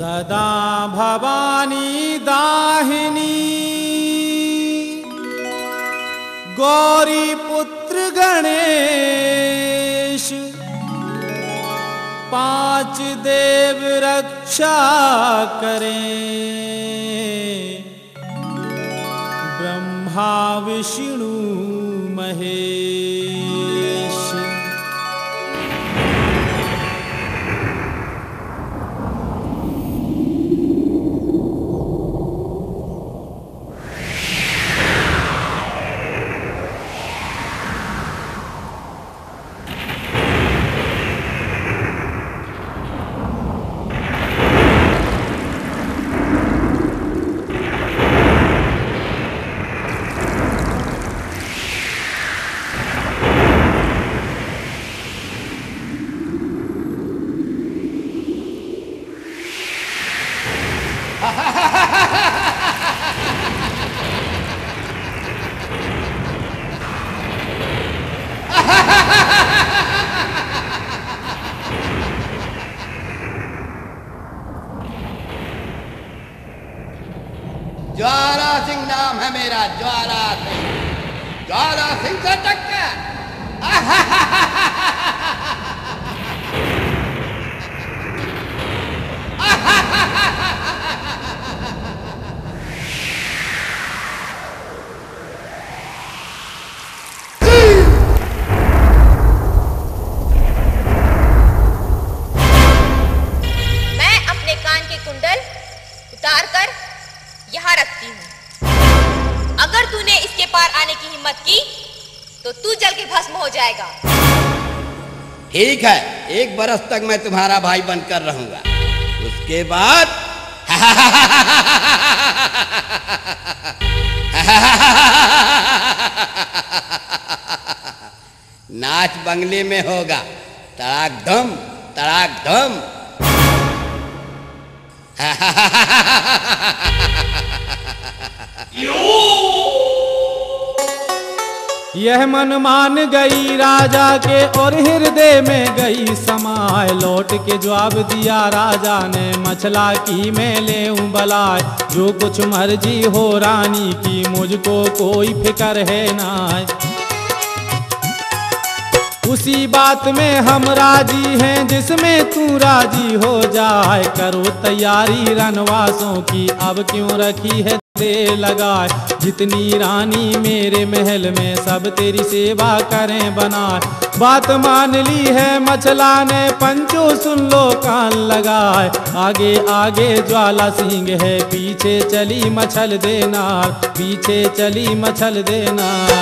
सदा भवानी दाहिनी गौरी पुत्र गणेश, पांच देव रक्षा करें, ब्रह्मा विष्णु महेश। ज्वाला सिंह नाम है मेरा, ज्वाला सिंह। ज्वाला सिंह से टक्कर। मैं अपने कान के कुंडल उतार कर यहाँ रखती हूँ। अगर तूने इसके पार आने की हिम्मत की तो तू जल के भस्म हो जाएगा। ठीक है, 1 बरस तक मैं तुम्हारा भाई बनकर रहूंगा, उसके बाद नाच बंगले में होगा, तड़ाक धम तड़ाक धम। यह मन मान गई राजा के और हृदय में गई समाए। लौट के जवाब दिया राजा ने, मछला की मैं लेऊं बलाए। जो कुछ मर्जी हो रानी की, मुझको कोई फिक्र है ना। उसी बात में हम राजी हैं जिसमें तू राजी हो जाए। करो तैयारी रनवासों की, अब क्यों रखी है देर लगाए। जितनी रानी मेरे महल में सब तेरी सेवा करें बनाए। बात मान ली है मछला ने, पंचो सुन लो कान लगाए। आगे आगे ज्वाला सिंह है, पीछे चली मछल देनार, पीछे चली मछल देनार।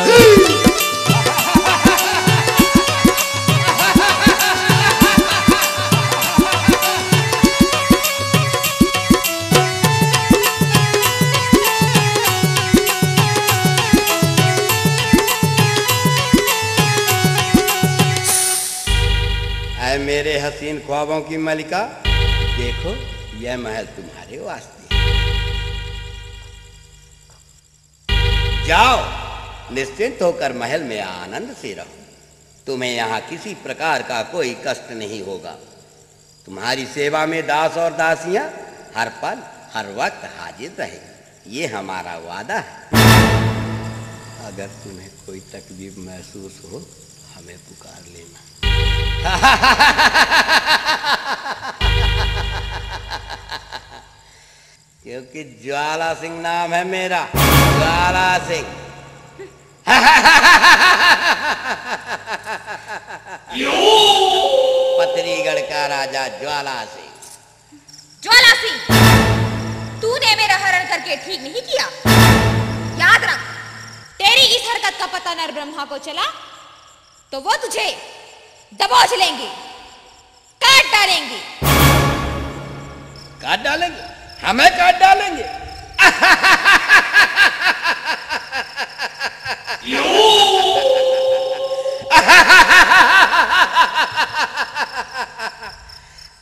मेरे हसीन ख्वाबों की मलिका, देखो यह महल तुम्हारे वास्ते। जाओ, निश्चिंत होकर महल में आनंद से रहो। तुम्हें यहाँ किसी प्रकार का कोई कष्ट नहीं होगा। तुम्हारी सेवा में दास और दासियां हर पल हर वक्त हाजिर रहेंगी, ये हमारा वादा है। अगर तुम्हें कोई तकलीफ महसूस हो हमें पुकार लेना। क्योंकि ज्वाला सिंह नाम है मेरा, ज्वाला सिंह। पथरीगढ़ का राजा ज्वाला सिंह। ज्वाला सिंह, तूने मेरा हरण करके ठीक नहीं किया। याद रख, तेरी इस हरकत का पता नर ब्रह्मा को चला तो वो तुझे दबोच लेंगे, काट डालेंगे। काट डालेंगे? हमें काट डालेंगे?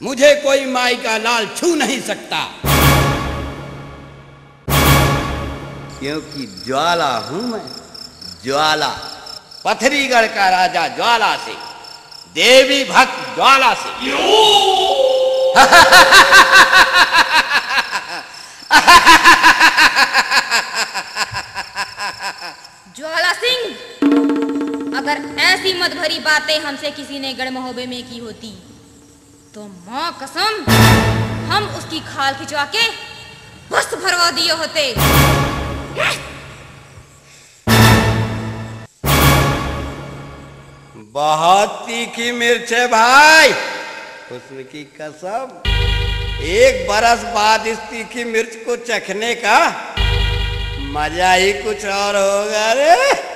मुझे कोई माई का लाल छू नहीं सकता, क्योंकि ज्वाला हूं मैं, ज्वाला। पथरीगढ़ का राजा ज्वाला सिंह, देवी भक्त ज्वाला सिंह। अगर ऐसी मत भरी बातें हमसे किसी ने गढ़महोबे में की होती तो मां कसम हम उसकी खाल खिंचवा के बस भरवा दिए होते। बहुत तीखी मिर्च है भाई, हुस्न की कसम। एक बरस बाद इस तीखी मिर्च को चखने का मजा ही कुछ और होगा रे।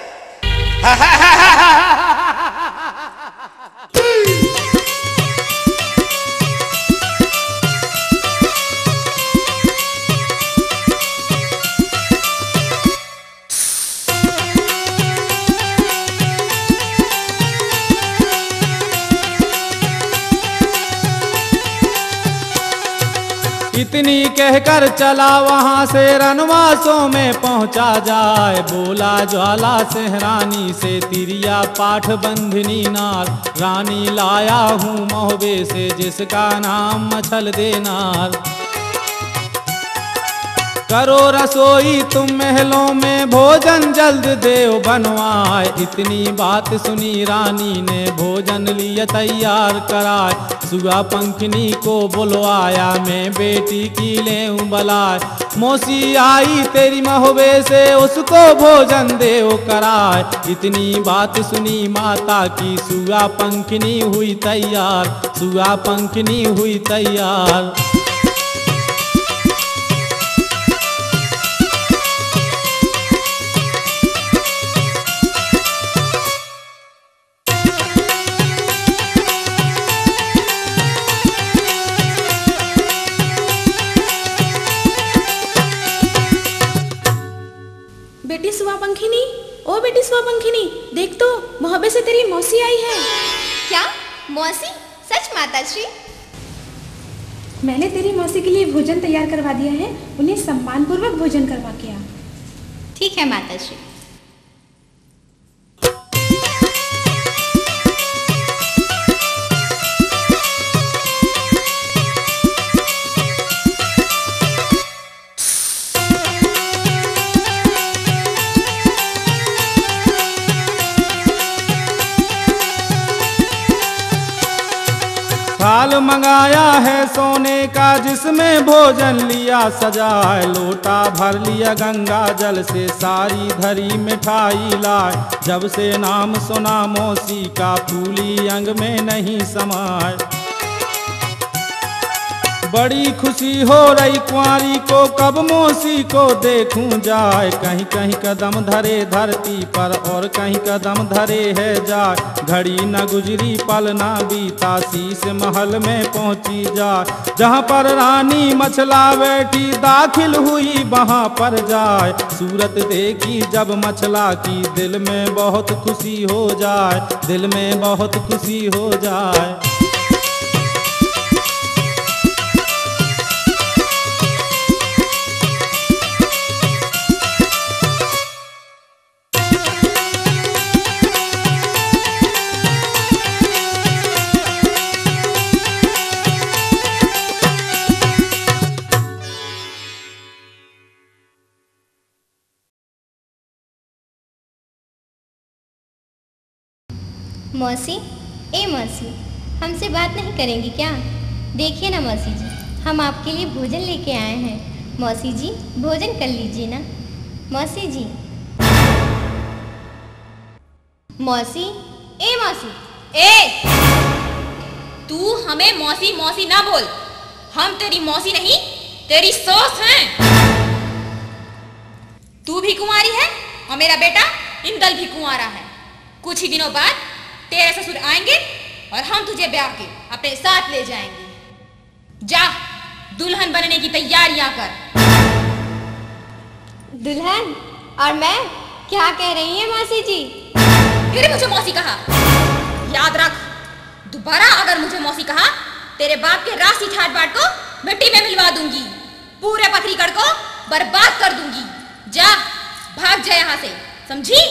इतनी कहकर चला वहां से रनवासों में पहुंचा जाए। बोला ज्वाला सेहरानी से तिरिया पाठ बंधनी नार, रानी लाया हूँ मोहबे से जिसका नाम मछल देनार। करो रसोई तुम महलों में भोजन जल्द देव बनवाए। इतनी बात सुनी रानी ने भोजन लिया तैयार कराए। सुगा पंखनी को बुलवाया मैं बेटी की लेऊं बलाए। मौसी आई तेरी महोबे से उसको भोजन देव कराए। इतनी बात सुनी माता की सुगा पंखनी हुई तैयार, सुगा पंखनी हुई तैयार। बेटी सुआ पंखिनी, ओ बेटी सुआ पंखिनी, देख तो मोहब्बत से तेरी मौसी आई है। क्या मौसी? सच माताश्री? मैंने तेरी मौसी के लिए भोजन तैयार करवा दिया है, उन्हें सम्मान पूर्वक भोजन करवा के आ। ठीक है माताश्री। थाल मंगाया है सोने का जिसमें भोजन लिया सजाए। लोटा भर लिया गंगा जल से सारी धरी मिठाई लाए। जब से नाम सुना मौसी का फूली अंग में नहीं समाए। बड़ी खुशी हो रही कुंवारी को कब मौसी को देखूं जाए। कहीं कहीं कदम धरे धरती पर और कहीं कदम धरे है जाए। घड़ी न गुजरी पल न बीता शीश महल में पहुंची जाए। जहां पर रानी मछला बैठी दाखिल हुई वहां पर जाए। सूरत देखी जब मछला की दिल में बहुत खुशी हो जाए, दिल में बहुत खुशी हो जाए। मौसी, ए मौसी, हमसे बात नहीं करेंगी क्या? देखिए ना मौसी जी, हम आपके लिए भोजन लेके आए हैं। मौसी जी भोजन कर लीजिए ना। मौसी जी। मौसी, ए मौसी, ए तू हमें मौसी मौसी ना बोल। हम तेरी मौसी नहीं तेरी सास हैं। तू भी कुंवारी है और मेरा बेटा इंदल भी कुंवारा है। कुछ ही दिनों बाद तेरे ससुर आएंगे और हम तुझे ब्याह के अपने साथ ले जाएंगे। जा दुल्हन बनने की तैयारियां कर। दुल्हन? और मैं? क्या कह रही है मौसी जी? फिर मुझे मौसी कहा? याद रख, दोबारा अगर मुझे मौसी कहा तेरे बाप के राशि ठाट बाट को मिट्टी में मिलवा दूंगी, पूरे पथरीगढ़ को बर्बाद कर दूंगी। जा भाग जा यहाँ से, समझी?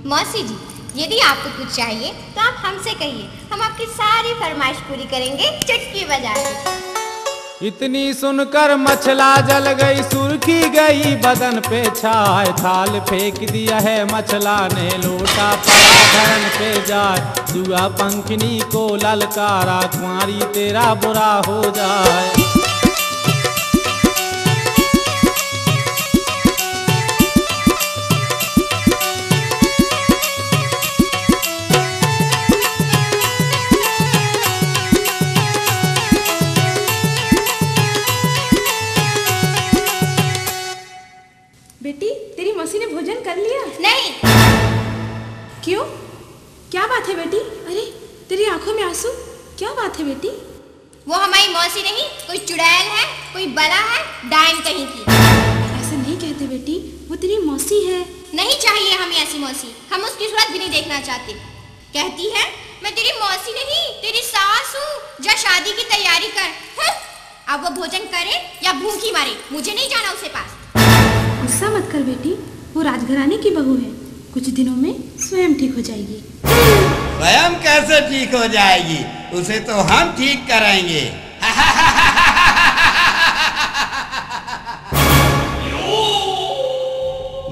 मौसी जी, यदि आपको कुछ चाहिए तो आप हमसे कहिए, हम आपकी सारी फरमाइश पूरी करेंगे चुटकी बजा के। इतनी सुनकर मछला जल गई, सुर्खी गई बदन पे छाए। थाल फेंक दिया है मछला ने, लोटा पड़ा धरन पे जाए। जुआ पंखनी को ललकारा, कुंवारी तेरा बुरा हो जाए। बेटी, तेरी मौसी ने भोजन कर लिया? नहीं। क्यों? क्या बात है बेटी? अरे तेरी आंखों में आंसू, क्या बात है बेटी? वो हमारी मौसी नहीं, कोई चुड़ैल है, कोई बला है, डायन कहीं की। ऐसा नहीं कहते बेटी, वो तेरी मौसी है। नहीं चाहिए हमें ऐसी मौसी, हम उसकी सूरत भी नहीं देखना चाहते। कहती है मैं तेरी मौसी नहीं, तेरी सास हूँ, जा शादी की तैयारी कर। अब वो भोजन करे या भूखी मारे, मुझे नहीं जाना उसके पास। गुस्सा मत कर बेटी, वो राजघराने की बहू है, कुछ दिनों में स्वयं ठीक हो जाएगी। स्वयं कैसे ठीक हो जाएगी? उसे तो हम ठीक करेंगे।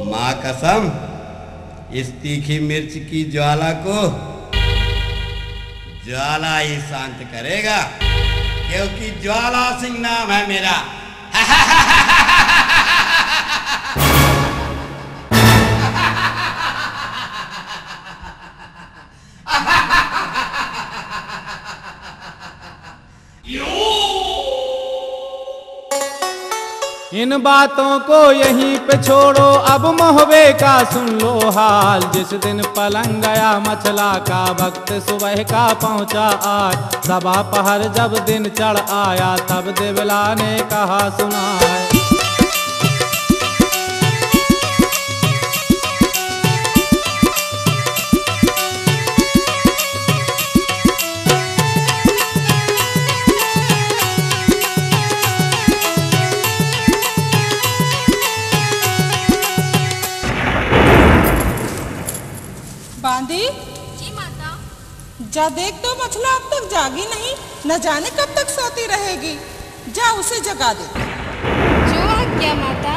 माँ कसम, इस तीखी मिर्च की ज्वाला को ज्वाला ही शांत करेगा, क्योंकि ज्वाला सिंह नाम है मेरा। इन बातों को यहीं पे छोड़ो, अब मोहबे का सुन लो हाल। जिस दिन पलंग गया मछला का, वक्त सुबह का पहुंचा आज। सबा पहर जब दिन चढ़ आया, तब देवला ने कहा सुनाए। बांदी, जी माता। जा देख तो मछला अब तक जागी नहीं, न जाने कब तक सोती रहेगी। जा उसे जगा दे। जो आज्ञा माता।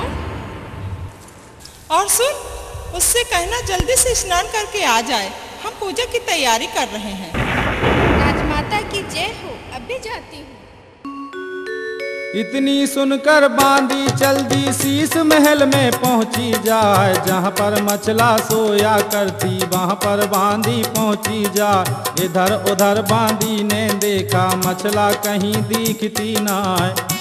और सुन, उससे कहना जल्दी से स्नान करके आ जाए, हम पूजा की तैयारी कर रहे हैं। राजमाता की जय हो, अभी जाती हूँ। इतनी सुनकर बांदी चल दी, शीश महल में पहुंची जाए। जहाँ पर मछला सोया करती, वहाँ पर बांदी पहुंची जाए। इधर उधर बांदी ने देखा, मछला कहीं दिखती ना है।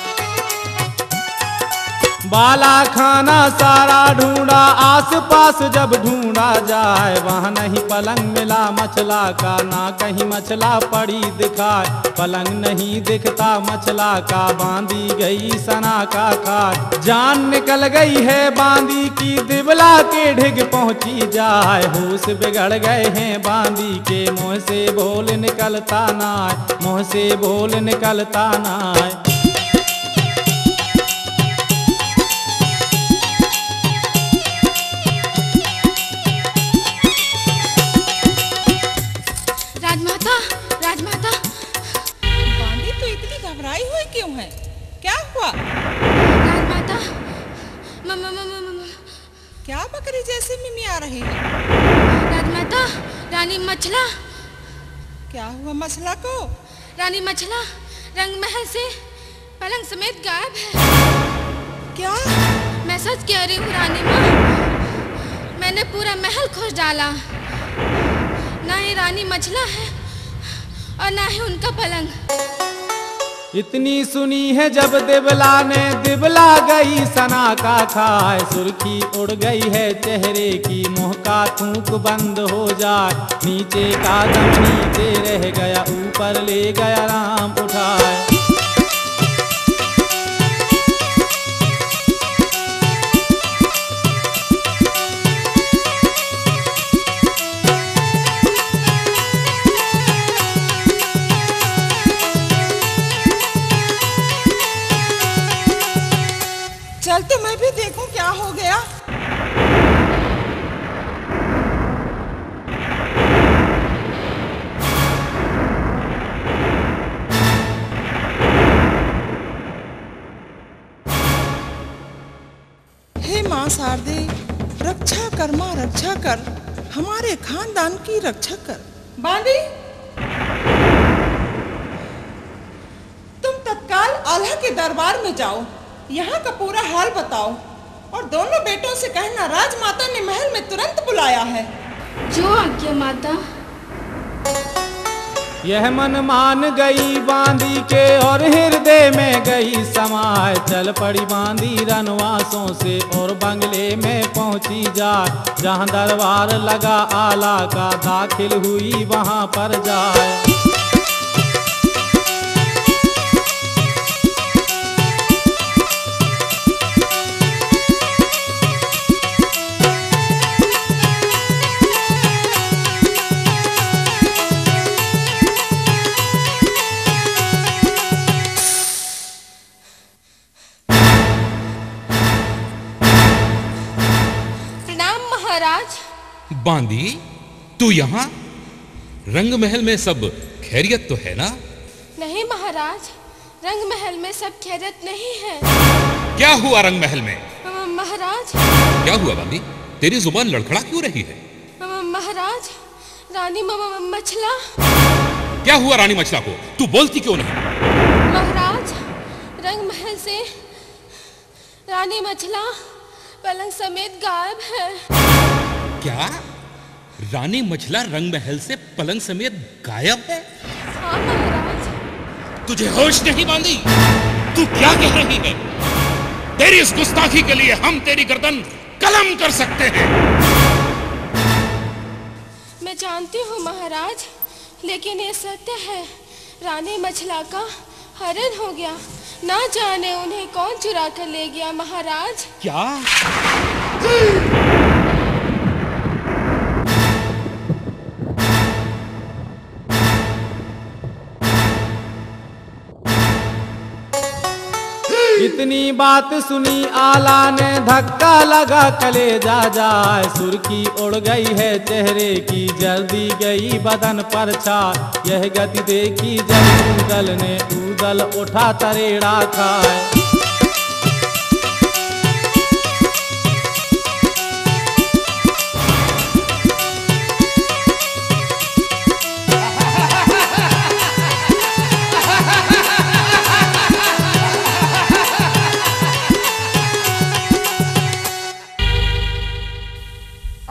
बाला खाना सारा ढूंढा, आस पास जब ढूंढा जाए। वहाँ नहीं पलंग मिला मछला का, ना कहीं मछला पड़ी दिखाए। पलंग नहीं दिखता मछला का, बांदी गई सना का खाए। जान निकल गई है बांदी की, दिबला के ढिग पहुंची जाए। होश बिगड़ गए हैं बांदी के, मुँह से बोल निकलता ना, मुँह से बोल निकलता ना। राजमाता, राजमाता। बांदी तो इतनी घबराई हुई क्यों है? क्या हुआ? राजमाता, मम्मा मम्मा मम्मा। क्या बकरी जैसी मिमी आ रही है? राजमाता, रानी मछला। क्या हुआ मछला को? रानी मछला रंग महल से पलंग समेत गायब है। क्या? मैं सच कह रही हूँ रानी माँ, मैंने पूरा महल खोज डाला, ना ही रानी मछला है और ना ही उनका पलंग। इतनी सुनी है जब दिबला ने, दिबला गई सना का खाए। सुर्खी उड़ गई है चेहरे की, मुंह का थूक बंद हो जाए। नीचे का दम नीचे रह गया, ऊपर ले गया राम उठाए। चल तो मैं भी देखूं क्या हो गया। माँ शारदे, रक्षा कर माँ, रक्षा कर, हमारे खानदान की रक्षा कर। बांदी, तुम तत्काल आल्हा के दरबार में जाओ, यहाँ का पूरा हाल बताओ और दोनों बेटों से कहना राजमाता ने महल में तुरंत बुलाया है। जो आज्ञा माता। यह मन मान गई बांदी के और हृदय में गई समाए। चल पड़ी बांदी रनवासों से और बंगले में पहुंची जाए। जहां दरबार लगा आला का दाखिल हुई वहां पर जाए। बांदी, तू यहाँ? रंग महल में सब खैरियत तो है ना? नहीं महाराज, रंग महल में सब खैरियत नहीं है। क्या हुआ रंग महल में? महाराज। क्या हुआ बांदी? तेरी जुबान लड़खड़ा क्यों रही है? महाराज, रानी मछला। क्या हुआ रानी मछला को? तू बोलती क्यों नहीं? महाराज, रंग महल से रानी मछला पलंग समेत गायब है। क्या? रानी मछला रंग महल से पलंग समेत गायब है? हाँ महाराज। तुझे होश नहीं बांदी? तू क्या कह रही है? तेरी इस गुस्ताखी के लिए हम तेरी गर्दन कलम कर सकते हैं। मैं जानती हूँ महाराज, लेकिन ये सत्य है, रानी मछला का हरण हो गया। ना जाने उन्हें कौन चुरा कर ले गया महाराज। क्या? इतनी बात सुनी आला ने धक्का लगा कलेजा जाए। सुर्खी उड़ गई है चेहरे की, जल्दी गई बदन पर छा। यह गति देखी जब ऊदल ने ऊदल उठा तरेड़ा खाए।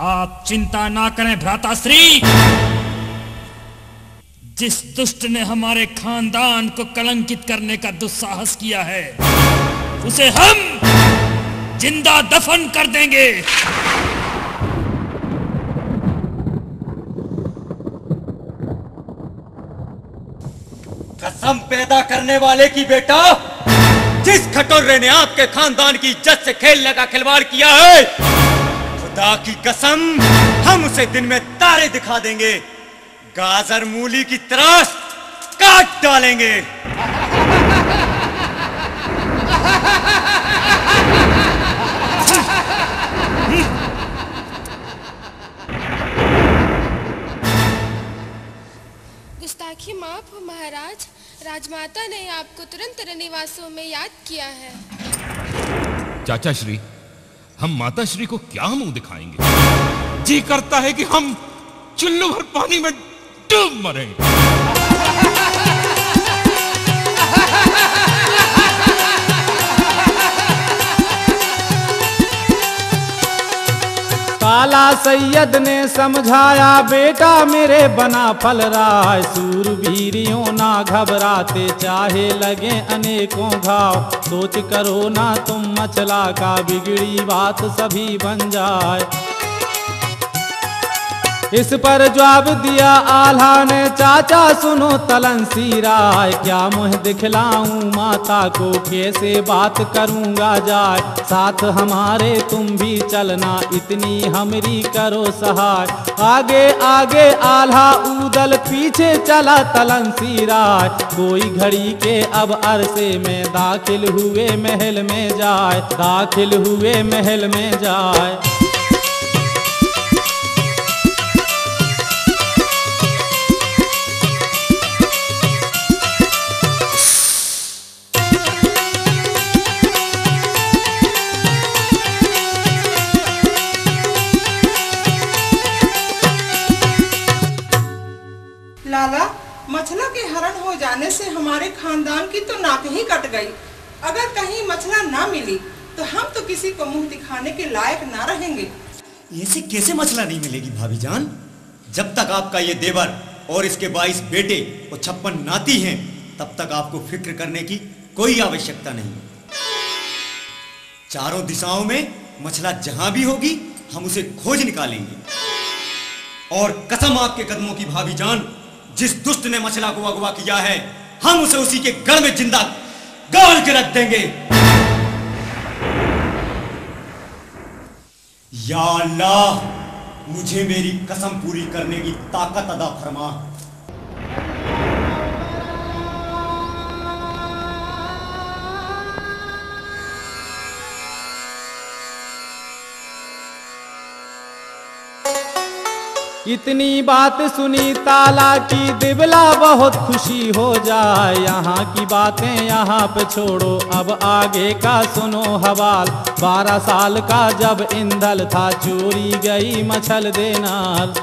आप चिंता ना करें भ्राताश्री। जिस दुष्ट ने हमारे खानदान को कलंकित करने का दुस्साहस किया है, उसे हम जिंदा दफन कर देंगे। कसम पैदा करने वाले की बेटा, जिस खटोरे ने आपके खानदान की इज्जत से खेलने का खिलवाड़ किया है, खुदा की कसम हम उसे दिन में तारे दिखा देंगे, गाजर मूली की तरह काट डालेंगे। गुस्ताखी माफ हो महाराज, राजमाता ने आपको तुरंत रनिवासों में याद किया है। चाचा श्री, हम माता श्री को क्या मुंह दिखाएंगे? जी करता है कि हम चुल्लू भर पानी में डूब मरें। काला सैयद ने समझाया, बेटा मेरे बना फल राय। सूरवीरियों ना घबराते, चाहे लगे अनेकों घाव। सोच करो ना तुम मछला का, बिगड़ी बात सभी बन जाए। इस पर जवाब दिया आल्हा ने, चाचा सुनो तलनसी राय। क्या मुँह दिखलाऊं माता को, कैसे बात करूंगा जाय। साथ हमारे तुम भी चलना, इतनी हमरी करो सहाय। आगे आगे आल्हा ऊदल, पीछे चला तलनसी राय। कोई घड़ी के अब अरसे में दाखिल हुए महल में जाए, दाखिल हुए महल में जाए। से हमारे खानदान की तो नाक ही कट गई। अगर कहीं मछला ना मिली तो हम तो किसी को मुंह दिखाने के लायक ना रहेंगे। ऐसे कैसे मछला नहीं मिलेगी भाभी जान? जब तक आपका ये देवर और इसके 22 बेटे और 56 नाती हैं, तब तक आपको फिक्र करने की कोई आवश्यकता नहीं। चारों दिशाओं में मछला जहां भी होगी हम उसे खोज निकालेंगे। और कसम आपके कदमों की भाभी जान, जिस दुष्ट ने मछला को अगवा किया है हम उसे उसी के गढ़ में जिंदा गाड़ के रख देंगे। या अल्लाह, मुझे मेरी कसम पूरी करने की ताकत अदा फरमा। इतनी बात सुनी ताला की दिबला बहुत खुशी हो जाए। यहाँ की बातें यहाँ पे छोड़ो, अब आगे का सुनो हवाल। 12 साल का जब इंदल था, चोरी गई मछल देनार।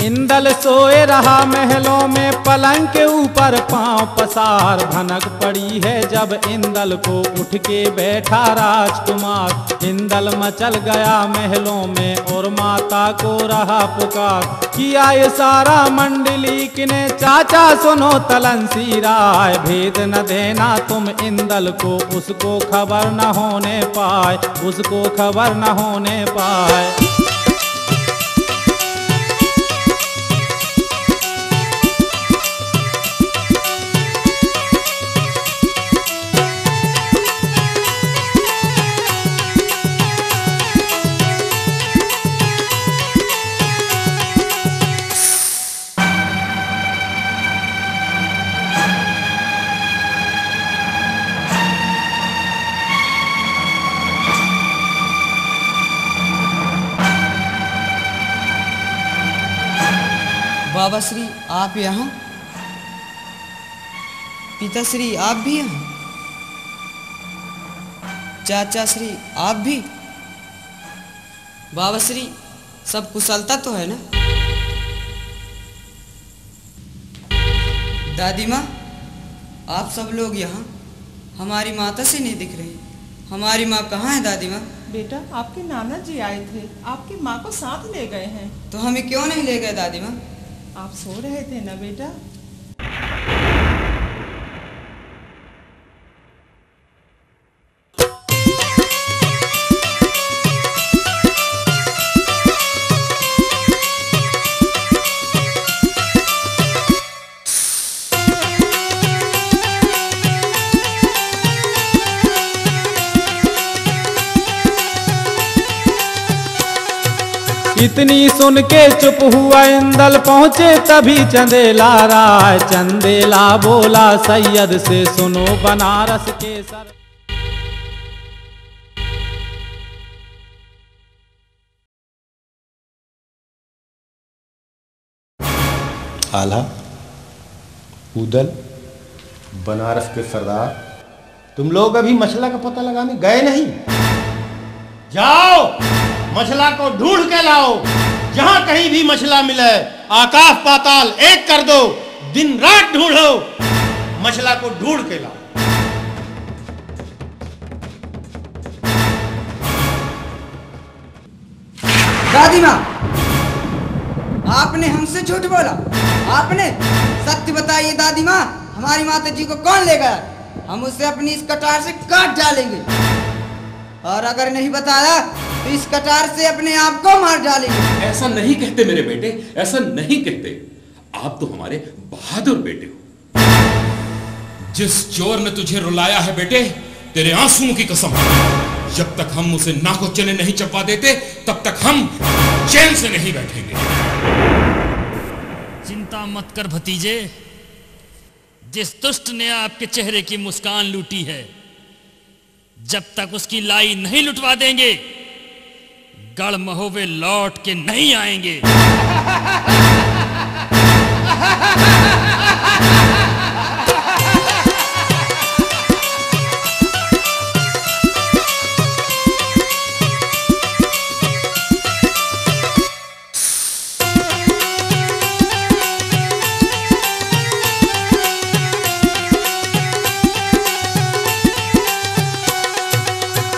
इंदल सोए रहा महलों में, पलंग के ऊपर पांव पसार। भनक पड़ी है जब इंदल को, उठ के बैठा राजकुमार। इंदल मचल गया महलों में और माता को रहा पुकार। किया ये सारा मंडली ने, चाचा सुनो तलनसी राय। भेद न देना तुम इंदल को, उसको खबर न होने पाए, उसको खबर न होने पाए। बाबा श्री आप यहाँ, पिताश्री आप भी यहाँ, चाचा श्री आप भी। बाबा श्री सब कुशलता तो है ना? दादी माँ आप सब लोग यहाँ, हमारी माता से नहीं दिख रही। हमारी माँ कहाँ है दादी माँ? बेटा आपके नाना जी आए थे, आपकी माँ को साथ ले गए हैं। तो हमें क्यों नहीं ले गए दादी माँ? आप सो रहे थे ना बेटा। इतनी सुन के चुप हुआ इंदल, पहुँचे तभी चंदेला राय। चंदेला बोला सैयद से, सुनो बनारस के सर। आला, उदल, बनारस के सरदार, तुम लोग अभी मछला का पता लगाने गए नहीं? जाओ मछला को ढूंढ के लाओ। जहां कहीं भी मछला मिले आकाश पाताल एक कर दो, दिन रात ढूंढो, मछला को ढूंढ के लाओ। दादी माँ आपने हमसे झूठ बोला। आपने सत्य बताइए दादी माँ, हमारी माता जी को कौन ले गया? हम उसे अपनी इस कटार से काट डालेंगे, और अगर नहीं बताया तो इस कटार से अपने आप को मार डालेंगे। ऐसा नहीं कहते मेरे बेटे, ऐसा नहीं कहते। आप तो हमारे बहादुर बेटे हो। जिस चोर ने तुझे रुलाया है बेटे, तेरे आंसुओं की कसम, जब तक हम उसे नाको चने नहीं चपा देते तब तक हम चैन से नहीं बैठेंगे। चिंता मत कर भतीजे, जिस दुष्ट ने आपके चेहरे की मुस्कान लूटी है, जब तक उसकी लाई नहीं लुटवा देंगे गढ़ महोबे लौट के नहीं आएंगे।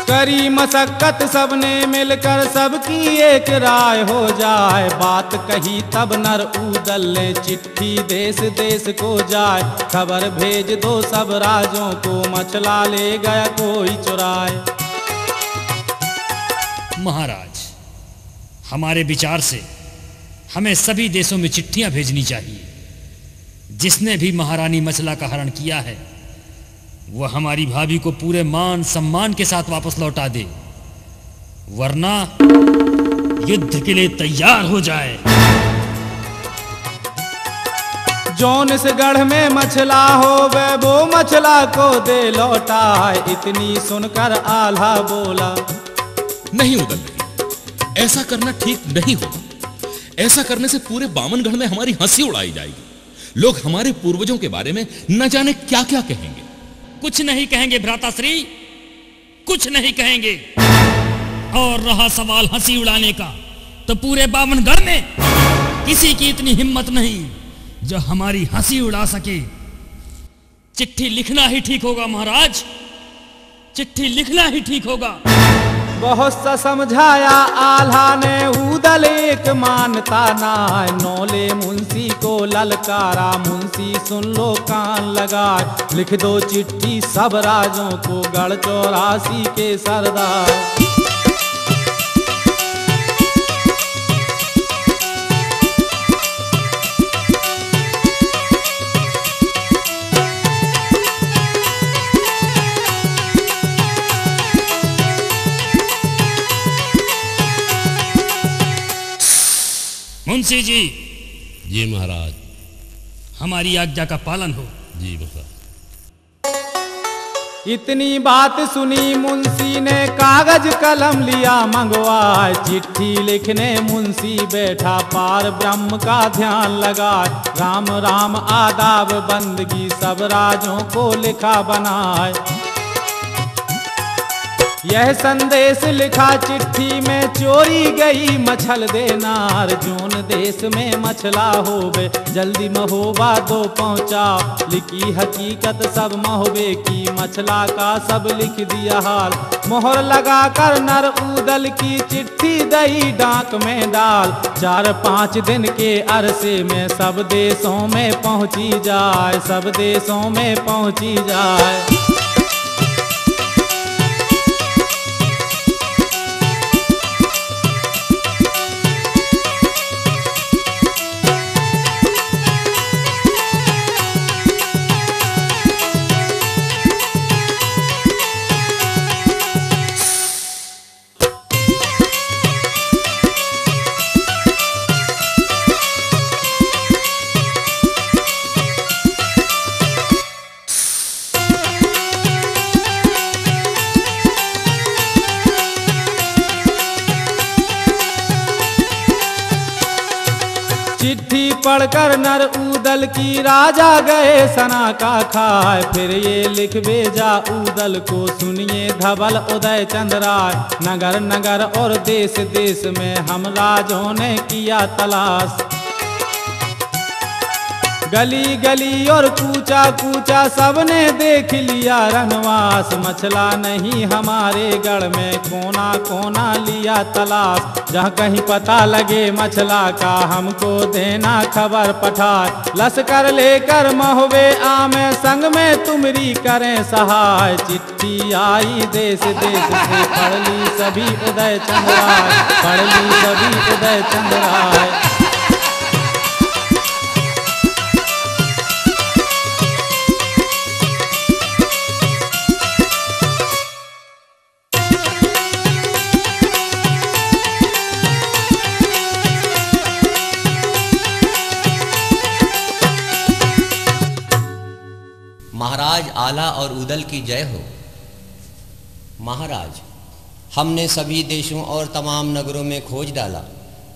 करी मशक्कत सबने मिलकर सबकी एक राय हो जाए। बात कही तब नर ऊदल ने चिट्ठी देश देश को जाए। खबर भेज दो सब राजों को मछला ले गया कोई चुराए। महाराज, हमारे विचार से हमें सभी देशों में चिट्ठियां भेजनी चाहिए। जिसने भी महारानी मछला का हरण किया है वह हमारी भाभी को पूरे मान सम्मान के साथ वापस लौटा दे, वरना युद्ध के लिए तैयार हो जाए। जौन इस गढ़ में मछला हो वो मछला को दे लौटाए। इतनी सुनकर आल्हा बोला, नहीं उदल नहीं, ऐसा करना ठीक नहीं होगा। ऐसा करने से पूरे बामनगढ़ में हमारी हंसी उड़ाई जाएगी। लोग हमारे पूर्वजों के बारे में न जाने क्या क्या कहेंगे। कुछ नहीं कहेंगे भ्राताश्री, कुछ नहीं कहेंगे। और रहा सवाल हंसी उड़ाने का, तो पूरे बामनगढ़ में किसी की इतनी हिम्मत नहीं जो हमारी हंसी उड़ा सके। चिट्ठी लिखना ही ठीक होगा महाराज, चिट्ठी लिखना ही ठीक होगा। बहुत सा समझाया आल्हा ने ऊदल एक मानता ना। नौले मुंशी को ललकारा, मुंशी सुन लो कान लगाए। लिख दो चिट्ठी सब राजों को, गढ़ 84 के सरदार। मुंशी जी। जी महाराज। हमारी आज्ञा का पालन हो। जी महाराज। इतनी बात सुनी मुंशी ने कागज कलम लिया मंगवाए। चिट्ठी लिखने मुंशी बैठा, पार ब्रह्म का ध्यान लगाए। राम राम आदाब बंदगी सब राजों को लिखा बनाए। यह संदेश लिखा चिट्ठी में, चोरी गई मछल देनार। जोन देश में मछला होवे जल्दी महोबा दो पहुँचा। लिखी हकीकत सब महोबे की, मछला का सब लिख दिया हाल। मोहर लगा कर नर ऊदल की चिट्ठी दई डाक में डाल। 4-5 दिन के अरसे में सब देशों में पहुँची जाए, सब देशों में पहुँची जाए। चिट्ठी पढ़कर नर ऊदल की राजा गए सना का खाए। फिर ये लिख भेजा ऊदल को, सुनिए धवल उदय चंद राय। नगर नगर और देश देश में हम राजों ने किया तलाश। गली गली और कूचा कूचा सबने देख लिया रनवास। मछला नहीं हमारे गढ़ में, कोना कोना लिया तलाश। जहाँ कहीं पता लगे मछला का हमको देना खबर पठाए। लश्कर लेकर महोबे आमे, संग में तुमरी करें सहाय। चिट्ठी आई देश देश से, पढ़ ली सभी उदय चंद राय, पढ़ ली सभी उदय चंद राय। महाराज आला और ऊदल की जय हो। महाराज, हमने सभी देशों और तमाम नगरों में खोज डाला,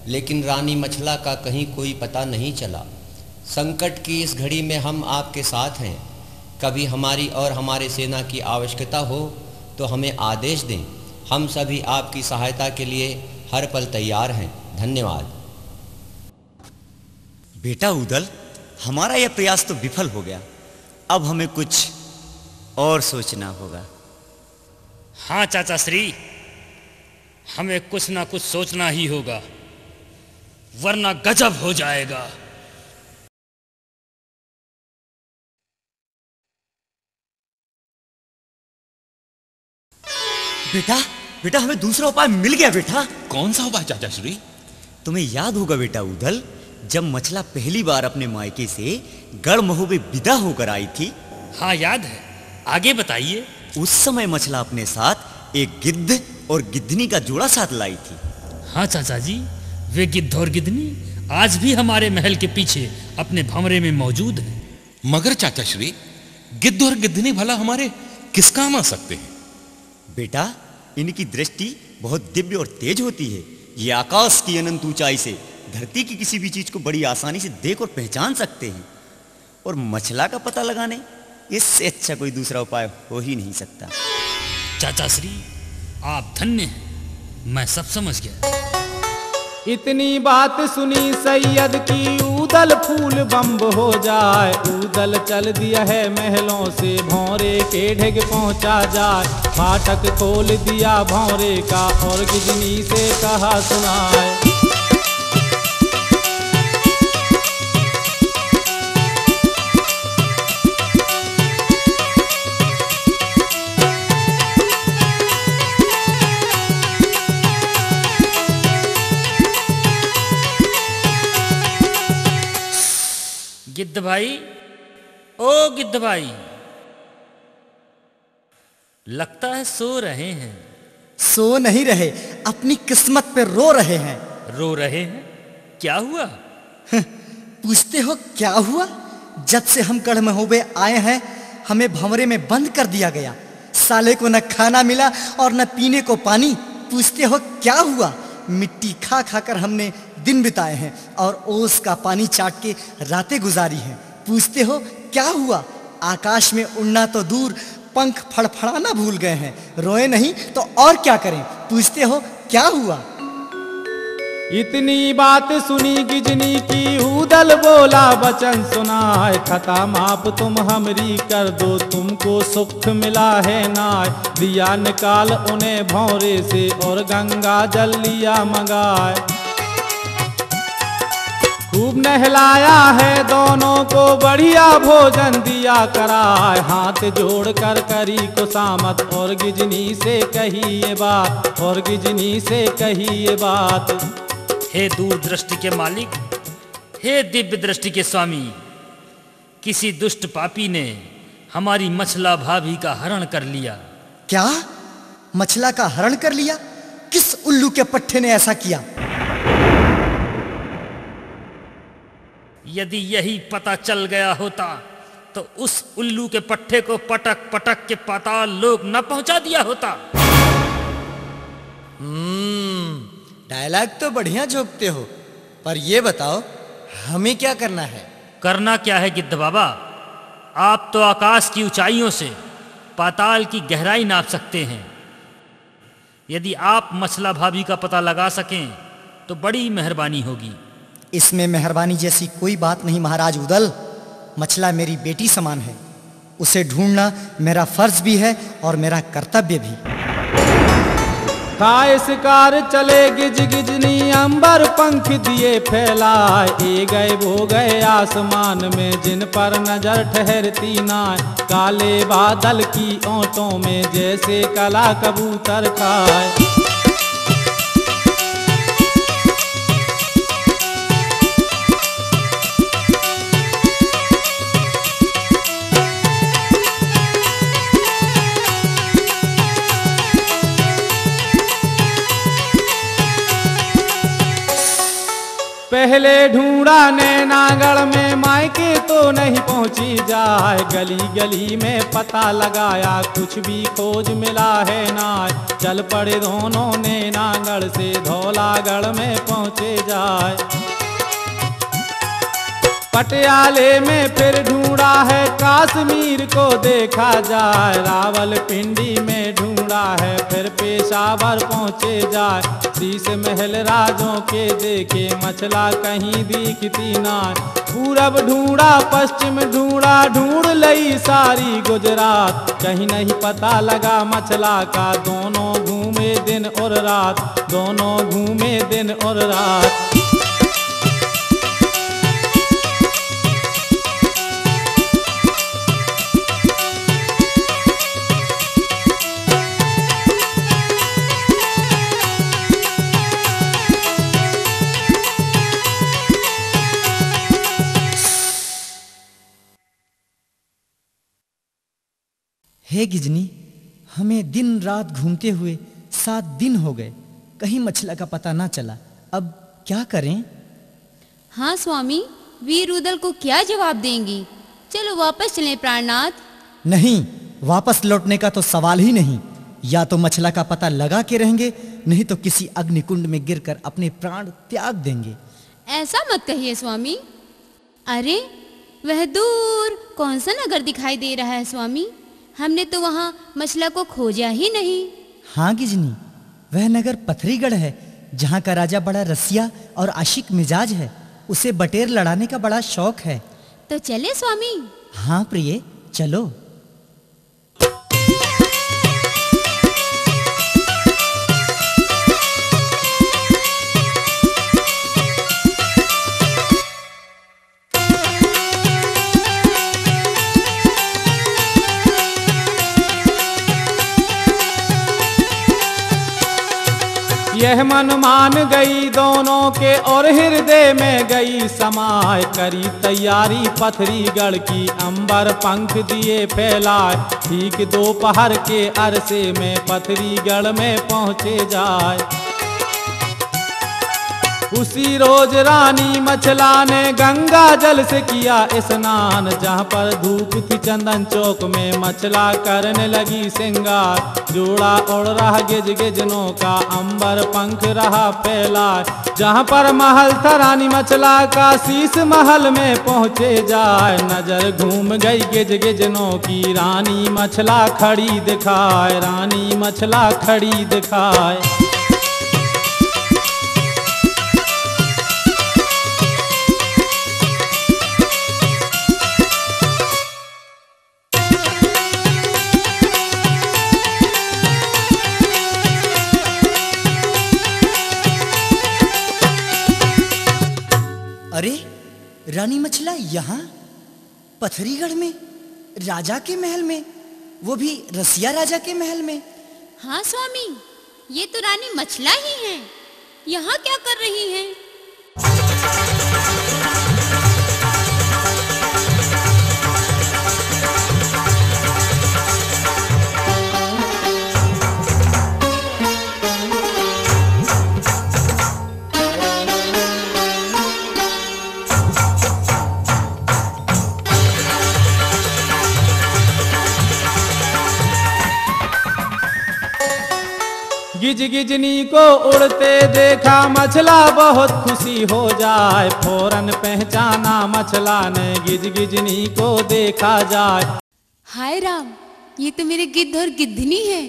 लेकिन रानी मछला का कहीं कोई पता नहीं चला। संकट की इस घड़ी में हम आपके साथ हैं। कभी हमारी और हमारे सेना की आवश्यकता हो तो हमें आदेश दें। हम सभी आपकी सहायता के लिए हर पल तैयार हैं। धन्यवाद। बेटा ऊदल, हमारा यह प्रयास तो विफल हो गया। अब हमें कुछ और सोचना होगा। हाँ चाचा श्री, हमें कुछ ना कुछ सोचना ही होगा, वरना गजब हो जाएगा। बेटा बेटा, हमें दूसरा उपाय मिल गया बेटा। कौन सा उपाय चाचा श्री? तुम्हें याद होगा बेटा उदल, जब मछला पहली बार अपने मायके से गढ़महू में विदा होकर आई थी। हाँ याद है, आगे बताइए। उस समय मछला अपने साथ एक गिद्ध और गिद्धनी का जोड़ा साथ लाई थी। हाँ चाचा जी, वे गिद्ध और गिद्धनी आज भी हमारे महल के पीछे अपने भंवरे में मौजूद हैं। मगर चाचा श्री, गिद्ध और गिद्धनी भला हमारे किस काम आ सकते हैं? बेटा, इनकी दृष्टि बहुत दिव्य और तेज होती है। ये आकाश की अनंत ऊंचाई से धरती की किसी भी चीज को बड़ी आसानी से देख और पहचान सकते हैं। और मछला का पता लगाने इससे अच्छा कोई दूसरा उपाय हो ही नहीं सकता। चाचा श्री, आप धन्य हैं, मैं सब समझ गया। इतनी बात सुनी सैयद की ऊदल फूल बम्ब हो जाए। ऊदल चल दिया है महलों से, भौरे के ढेग पहुंचा जाए। फाटक खोल दिया भौरे का और गिजनी से कहा सुनाए। गिद्ध भाई, ओ गिद्ध भाई, लगता है सो रहे हैं। सो नहीं रहे, अपनी किस्मत पे रो रहे हैं। रो रहे हैं? क्या हुआ? पूछते हो क्या हुआ? जब से हम गढ़महूबे आए हैं, हमें भंवरे में बंद कर दिया गया। साले को न खाना मिला और न पीने को पानी। पूछते हो क्या हुआ? मिट्टी खा खाकर हमने दिन बिताए हैं और ओस का पानी चाट के रातें गुजारी हैं। पूछते हो क्या हुआ? आकाश में उड़ना तो दूर, पंख फड़फड़ाना भूल गए हैं। रोए नहीं तो और क्या करें? पूछते हो क्या हुआ? इतनी बात सुनी गिजनी की, ऊदल बोला वचन सुनाए। खता माप तुम हमरी कर दो, तुमको सुख मिला है नाय। दिया निकाल उन्हें भौरे से और गंगा जल लिया मंगाए। खूब नहलाया है दोनों को, बढ़िया भोजन दिया कराए। हाथ जोड़ कर करी कुसामत और गिजनी से कही ये बात, और गिजनी से कही ये बात। हे दूरदृष्टि के मालिक, हे दिव्य दृष्टि के स्वामी, किसी दुष्ट पापी ने हमारी मछला भाभी का हरण कर लिया। क्या? मछला का हरण कर लिया? किस उल्लू के पट्टे ने ऐसा किया? यदि यही पता चल गया होता तो उस उल्लू के पट्टे को पटक पटक के पाताल लोक न पहुंचा दिया होता। डायलॉग तो बढ़िया झोंकते हो, पर ये बताओ हमें क्या करना है? करना क्या है गिद्ध बाबा? आप तो आकाश की ऊंचाइयों से पाताल की गहराई नाप सकते हैं। यदि आप मछला भाभी का पता लगा सकें तो बड़ी मेहरबानी होगी। इसमें मेहरबानी जैसी कोई बात नहीं महाराज उदल। मछला मेरी बेटी समान है, उसे ढूंढना मेरा फर्ज भी है और मेरा कर्तव्य भी। खाए शिकार चले गिज गिजनी, अंबर पंख दिए फैलाए। ए गए वो गए आसमान में, जिन पर नजर ठहरती ना। काले बादल की ओंटों में जैसे कला कबूतर खाए। पहले ढूंढा नैनागढ़ में, मायके तो नहीं पहुंची जाए। गली गली में पता लगाया, कुछ भी खोज मिला है ना। चल पड़े दोनों नैनागढ़ से, धौलागढ़ में पहुंचे जाए। पटियाले में फिर ढूंढा है, कश्मीर को देखा जाए। रावलपिंडी में ढूंढा पूरा है फिर पेशावर पहुँचे जाए। शीश महल राजों के देखे मछला कहीं दिखती ना। पूरब ढूंढा पश्चिम ढूंढा ढूंढ लई सारी गुजरात, कहीं नहीं पता लगा मछला का। दोनों घूमे दिन और रात, दोनों घूमे दिन और रात। हे गिजनी, हमें दिन रात घूमते हुए 7 दिन हो गए, कहीं मछला का पता ना चला। अब क्या करें? हाँ स्वामी, वीर रुदल को क्या जवाब देंगी? चलो वापस चलें प्राणनाथ। नहीं, वापस लौटने का तो सवाल ही नहीं। या तो मछला का पता लगा के रहेंगे, नहीं तो किसी अग्निकुंड में गिरकर अपने प्राण त्याग देंगे। ऐसा मत कहिए स्वामी। अरे वह दूर कौन सा नगर दिखाई दे रहा है स्वामी? हमने तो वहाँ मछला को खोजा ही नहीं। हाँ गिजनी, वह नगर पथरीगढ़ है, जहाँ का राजा बड़ा रसिया और आशिक मिजाज है। उसे बटेर लड़ाने का बड़ा शौक है। तो चले स्वामी। हाँ प्रिय, चलो। यह मन मान गई दोनों के और हृदय में गई समाए। करी तैयारी पथरीगढ़ की, अंबर पंख दिए फैलाए। ठीक दोपहर के अरसे में पथरीगढ़ में पहुँचे जाए। उसी रोज रानी मछला ने गंगा जल से किया स्नान। जहाँ पर धूप थी चंदन चौक में मछला करने लगी श्रृंगार। जोड़ा उड़ रहा गिज गिजनों का, अंबर पंख रहा फैला। जहाँ पर महल था रानी मछला का, शीश महल में पहुँचे जाए। नजर घूम गई गिज गिजनों की, रानी मछला खड़ी दिखाए, रानी मछला खड़ी दिखाए। अरे रानी मछला यहाँ पथरीगढ़ में, राजा के महल में, वो भी रसिया राजा के महल में। हाँ स्वामी, ये तो रानी मछला ही है। यहाँ क्या कर रही हैं? गिज गिजनी को उड़ते देखा मछला बहुत खुशी हो जाए। फौरन पहचाना मछला ने गिज गिजनी को देखा जाए। हाय राम, ये तो मेरे गिद्ध और गिद्धनी है।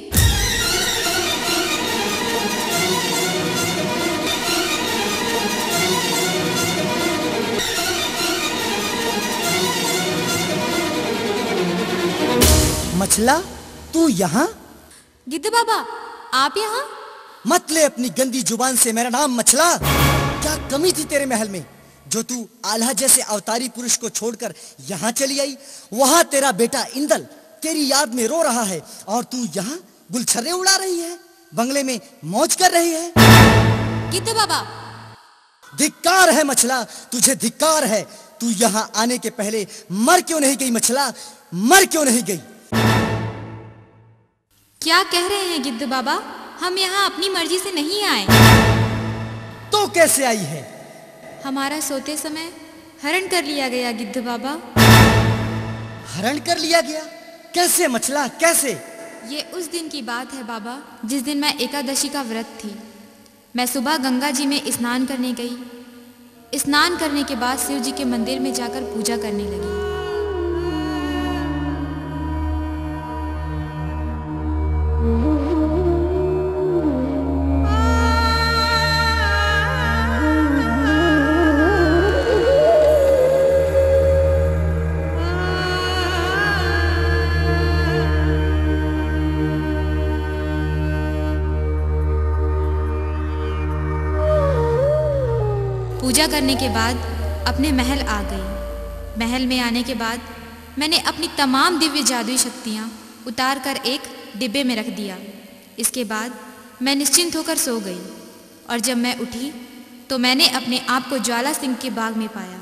मछला, तू यहाँ? गिद्ध बाबा, आप यहाँ? मत ले अपनी गंदी जुबान से मेरा नाम मछला। क्या कमी थी तेरे महल में, जो तू आल्हा जैसे अवतारी पुरुष को छोड़कर यहाँ चली आई? वहाँ तेरा बेटा इंदल तेरी याद में रो रहा है, और तू यहाँ गुलछर्रे उड़ा रही है, बंगले में मौज कर रही है। गिद्ध बाबा, धिक्कार है मछला, तुझे धिक्कार है। तू यहाँ आने के पहले मर क्यों नहीं गई मछला, मर क्यों नहीं गई? क्या कह रहे हैं गिद्ध बाबा? हम यहाँ अपनी मर्जी से नहीं आए। तो कैसे आई है? हमारा सोते समय हरण कर लिया गया गिद्ध बाबा। हरण कर लिया गया? कैसे मछला, कैसे? ये उस दिन की बात है बाबा, जिस दिन मैं एकादशी का व्रत थी। मैं सुबह गंगा जी में स्नान करने गई। स्नान करने के बाद शिव जी के मंदिर में जाकर पूजा करने लगी। पूजा करने के बाद अपने महल आ गई। महल में आने के बाद मैंने अपनी तमाम दिव्य जादुई शक्तियाँ उतार कर एक डिब्बे में रख दिया। इसके बाद मैं निश्चिंत होकर सो गई और जब मैं उठी तो मैंने अपने आप को ज्वाला सिंह के बाग में पाया।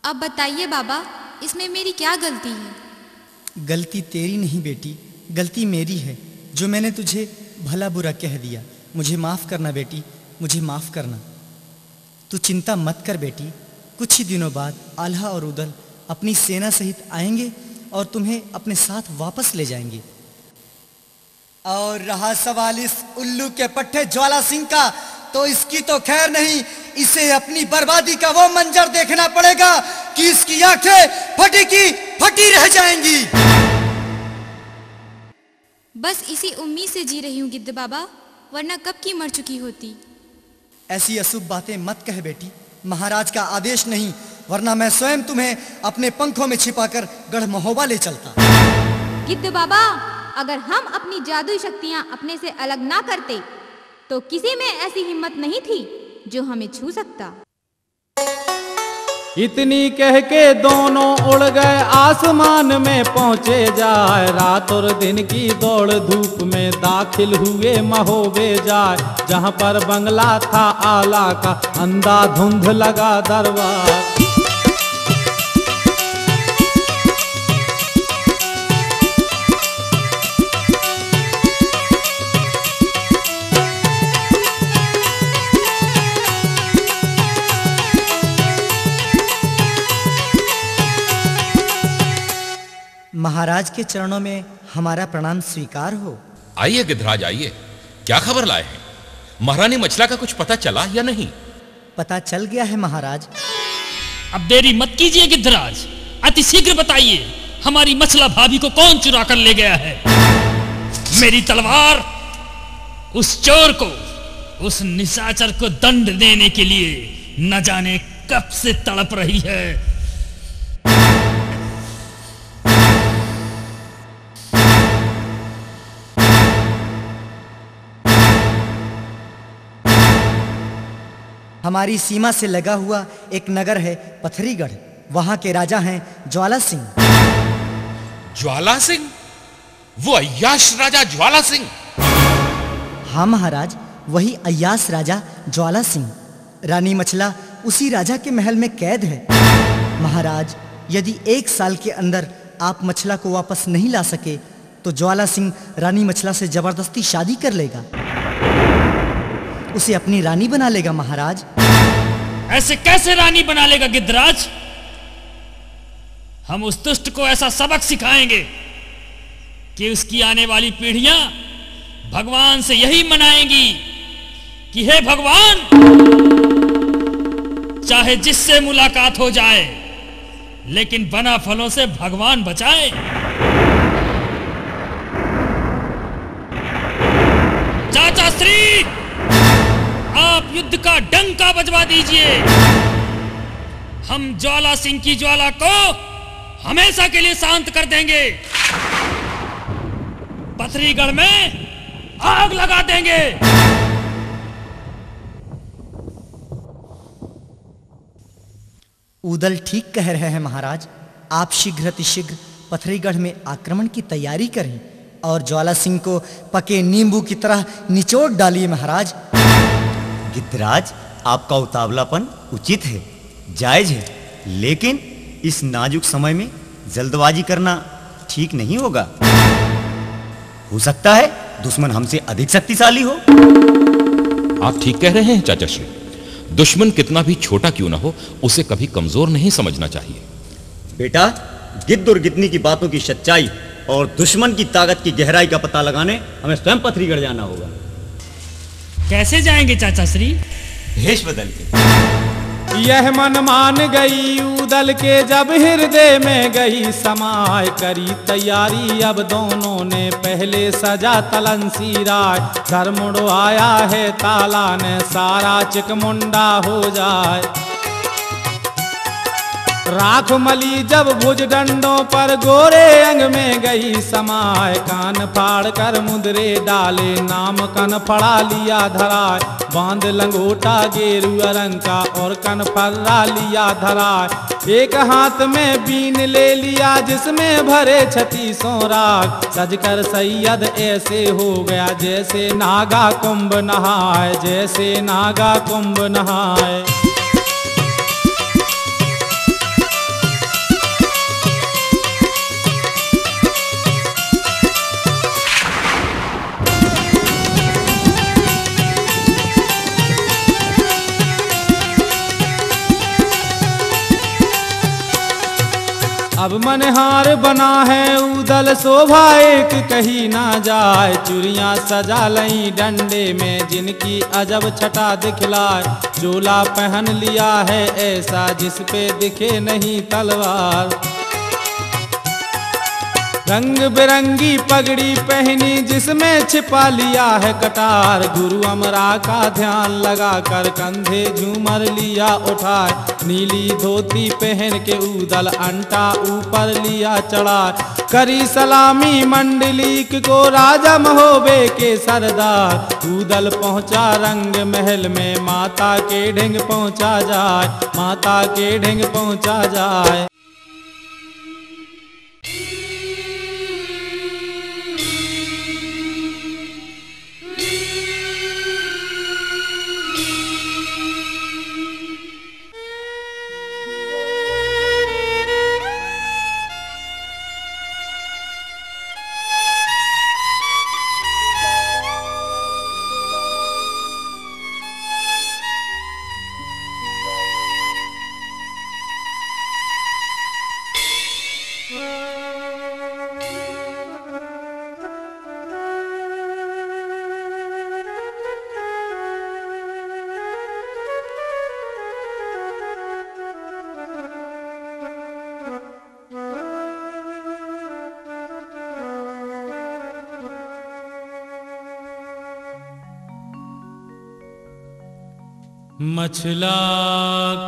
अब बताइए बाबा, इसमें मेरी क्या गलती है? गलती तेरी नहीं बेटी, गलती मेरी है जो मैंने तुझे भला बुरा कह दिया। मुझे माफ़ करना बेटी, मुझे माफ़ करना। तू चिंता मत कर बेटी, कुछ ही दिनों बाद आल्हा और उदल अपनी सेना सहित आएंगे और तुम्हें अपने साथ वापस ले जाएंगे। और रहा सवाल इस उल्लू के पट्टे ज्वाला सिंह का, तो इसकी तो खैर नहीं, इसे अपनी बर्बादी का वो मंजर देखना पड़ेगा कि इसकी आंखें फटी की फटी रह जाएंगी। बस इसी उम्मीद से जी रही हूँ गिद्ध बाबा, वरना कब की मर चुकी होती। ऐसी अशुभ बातें मत कह बेटी, महाराज का आदेश नहीं, वरना मैं स्वयं तुम्हें अपने पंखों में छिपाकर गढ़ महोबा ले चलता। गिद्ध बाबा, अगर हम अपनी जादुई शक्तियां अपने से अलग ना करते तो किसी में ऐसी हिम्मत नहीं थी जो हमें छू सकता। इतनी कह के दोनों उड़ गए आसमान में पहुंचे जाए। रात और दिन की दौड़ धूप में दाखिल हुए महोबे जाए। जहां पर बंगला था आला का, अंधाधुंध लगा दरबार। महाराज के चरणों में हमारा प्रणाम स्वीकार हो। आइए गिद्धराज आइए, क्या खबर लाए हैं? महारानी मछला का कुछ पता चला या नहीं? पता चल गया है महाराज। अब देरी मत कीजिए गिद्धराज, अति शीघ्र बताइए हमारी मछला भाभी को कौन चुरा कर ले गया है? मेरी तलवार उस चोर को, उस निशाचर को दंड देने के लिए न जाने कब से तड़प रही है। हमारी सीमा से लगा हुआ एक नगर है पथरीगढ़, वहां के राजा हैं ज्वाला सिंह। ज्वाला सिंह? वो अय्याश राजा ज्वाला सिंह? हाँ महाराज, वही अय्याश राजा ज्वाला सिंह। रानी मछला उसी राजा के महल में कैद है। महाराज, यदि 1 साल के अंदर आप मछला को वापस नहीं ला सके तो ज्वाला सिंह रानी मछला से जबरदस्ती शादी कर लेगा, उसे अपनी रानी बना लेगा। महाराज, ऐसे कैसे रानी बना लेगा गिद्धराज? हम उस दुष्ट को ऐसा सबक सिखाएंगे कि उसकी आने वाली पीढ़ियां भगवान से यही मनाएंगी कि हे भगवान, चाहे जिससे मुलाकात हो जाए लेकिन बना फलों से भगवान बचाए। चाचा श्री, आप युद्ध का डंका बजवा दीजिए। हम ज्वाला सिंह की ज्वाला को हमेशा के लिए शांत कर देंगे। पथरीगढ़ में आग लगा देंगे। उदल ठीक कह रहे हैं महाराज। आप शीघ्र अतिशीघ्र पथरीगढ़ में आक्रमण की तैयारी करें और ज्वाला सिंह को पके नींबू की तरह निचोड़ डालिए महाराज। गिद्धराज, आपका उतावलापन उचित है, जायज है, लेकिन इस नाजुक समय में जल्दबाजी करना ठीक नहीं होगा। हो सकता है दुश्मन हमसे अधिक शक्तिशाली हो। आप ठीक कह रहे हैं चाचा श्री। दुश्मन कितना भी छोटा क्यों ना हो, उसे कभी कमजोर नहीं समझना चाहिए। बेटा, गिद्ध और गिद्धनी की बातों की सच्चाई और दुश्मन की ताकत की गहराई का पता लगाने हमें स्वयं पथरीगढ़ जाना होगा। कैसे जाएंगे चाचा श्री? भेष बदल के। यह मन मान गई उदल के, जब हृदय में गई समाय। करी तैयारी अब दोनों ने, पहले सजा तलंसी राय। धर्मुड़ो आया है ताला ने, सारा चिकमुंडा हो जाए। राख मली जब भुज डंडों पर गोरे अंग में गई समाय, कान फाड़ कर मुद्रे डाले नाम कन फड़ा लिया धराय, बांध लंगोटा गेरुआ रंग का और कन फर्रा लिया धराय, एक हाथ में बीन ले लिया जिसमें भरे 36 राग, सजकर सैयद ऐसे हो गया जैसे नागा कुंभ नहाए, जैसे नागा कुंभ नहाए। अब मनहार बना है उदल शोभा एक कहीं ना जाए, चूड़ियाँ सजा लई डंडे में जिनकी अजब छटा दिखलाए, चोला पहन लिया है ऐसा जिस पे दिखे नहीं तलवार, रंग बिरंगी पगड़ी पहनी जिसमें छिपा लिया है कटार, गुरु अमरा का ध्यान लगा कर कंधे झूमर लिया उठाए, नीली धोती पहन के उदल अंटा ऊपर लिया चढ़ा, करी सलामी मंडलीक को राजा महोबे के सरदार, उदल पहुंचा रंग महल में माता के ढिंग पहुंचा जाए, माता के ढिंग पहुंचा जाए। मछला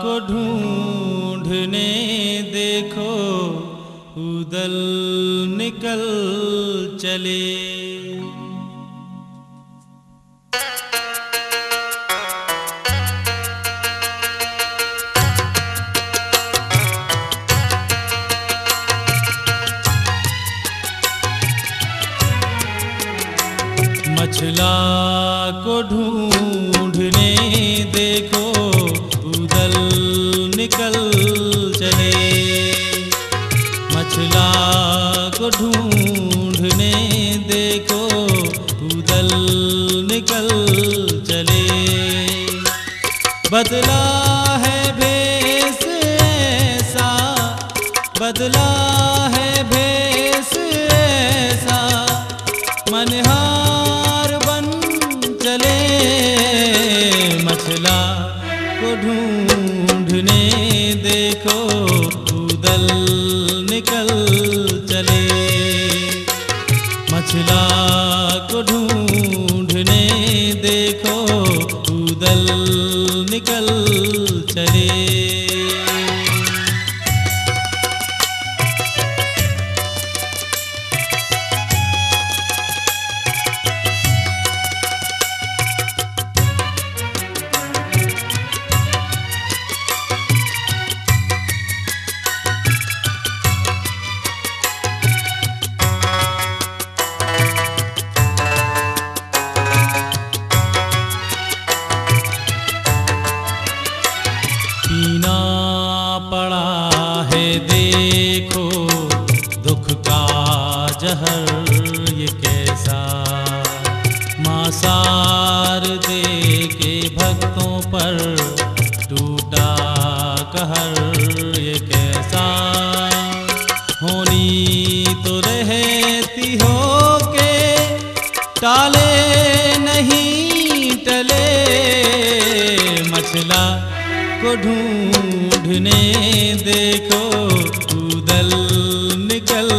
को ढूंढने देखो उदल निकल चले, मछला को ढूंढने देखो उदल निकल चले, मछला को ढूंढने देखो उदल निकल चले, बदला है भेष ऐसा, बदला है भेष ऐसा, मनहार बन चले, मछला को ढूंढने देखो उदल निकल चले, मछला को ढूंढने देखो उदल निकल चले। जहर ये कैसा मासार दे के भक्तों पर टूटा कहर ये कैसा, होनी तो रहती हो के टाले नहीं टले, मछला को ढूंढने देखो उदल निकल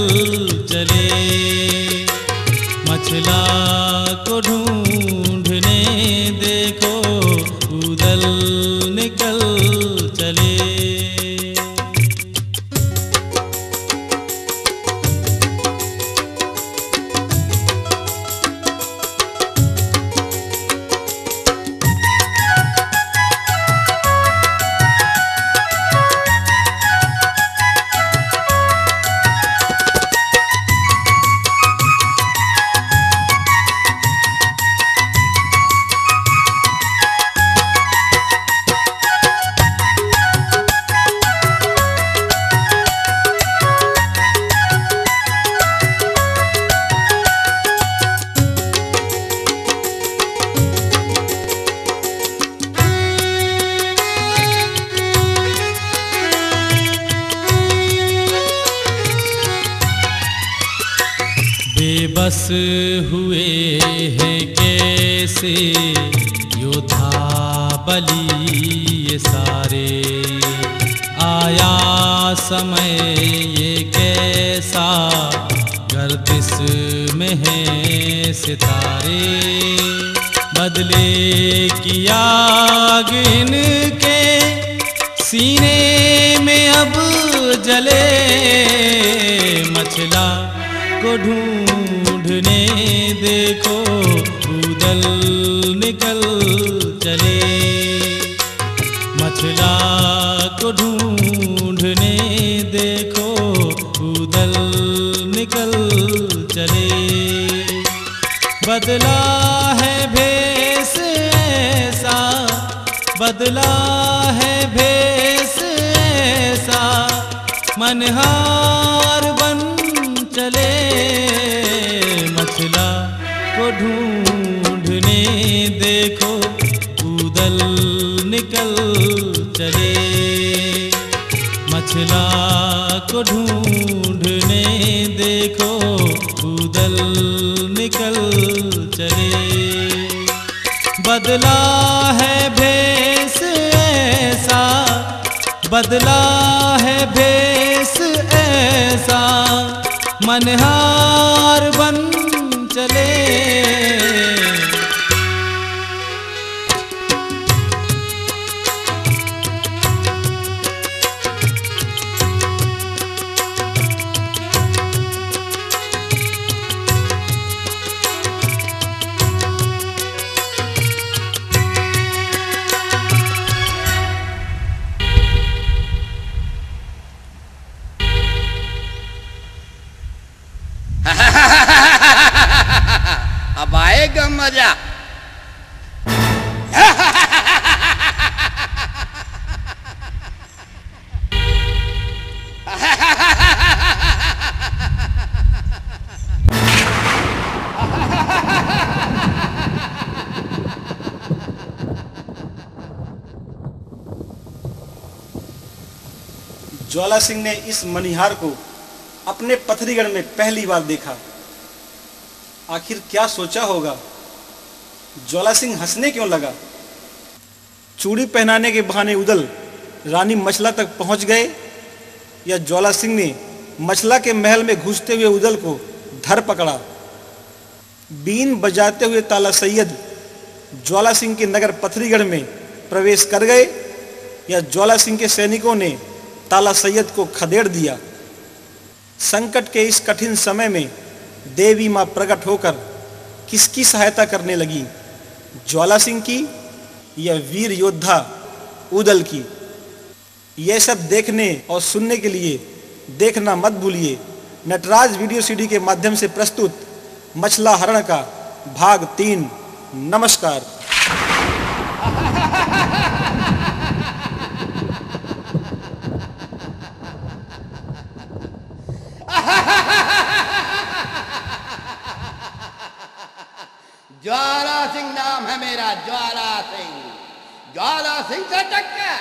चले, मछला को ढूंढने देखो उदल निकल चले। बेबस हुए हैं कैसे योद्धा बलि ये सारे, आया समय ये कैसा गर्दिश में है सितारे। बदले की आग इनके सीने में अब जले, मछला को ढूंढने देखो उदल निकल चले। मछला को ढूंढने देखो उदल निकल चले। बदला है भेष ऐसा, बदला है भेष ऐसा, मनहार बन चले। मछला को ढूंढने देखो उदल निकल चले। मछला को ढूंढने देखो उदल निकल चले। बदला है भेष ऐसा, बदला है भेष ऐसा, मनहार बन चले। अब आएगा मजा। ज्वाला सिंह ने इस मनिहार को अपने पथरीगढ़ में पहली बार देखा। आखिर क्या सोचा होगा? ज्वाला सिंह हंसने क्यों लगा? चूड़ी पहनाने के बहाने उदल रानी मछला तक पहुंच गए, या ज्वाला सिंह ने मछला के महल में घुसते हुए उदल को धर पकड़ा? बीन बजाते हुए ताला सैयद ज्वाला सिंह के नगर पथरीगढ़ में प्रवेश कर गए, या ज्वाला सिंह के सैनिकों ने ताला सैयद को खदेड़ दिया? संकट के इस कठिन समय में देवी मां प्रकट होकर किसकी सहायता करने लगी? ज्वाला सिंह की या वीर योद्धा उदल की? यह सब देखने और सुनने के लिए देखना मत भूलिए नटराज वीडियो सीडी के माध्यम से प्रस्तुत मछला हरण का भाग 3। नमस्कार। ज्वाला सिंह नाम है मेरा, ज्वाला सिंह। ज्वाला सिंह से टक्कर।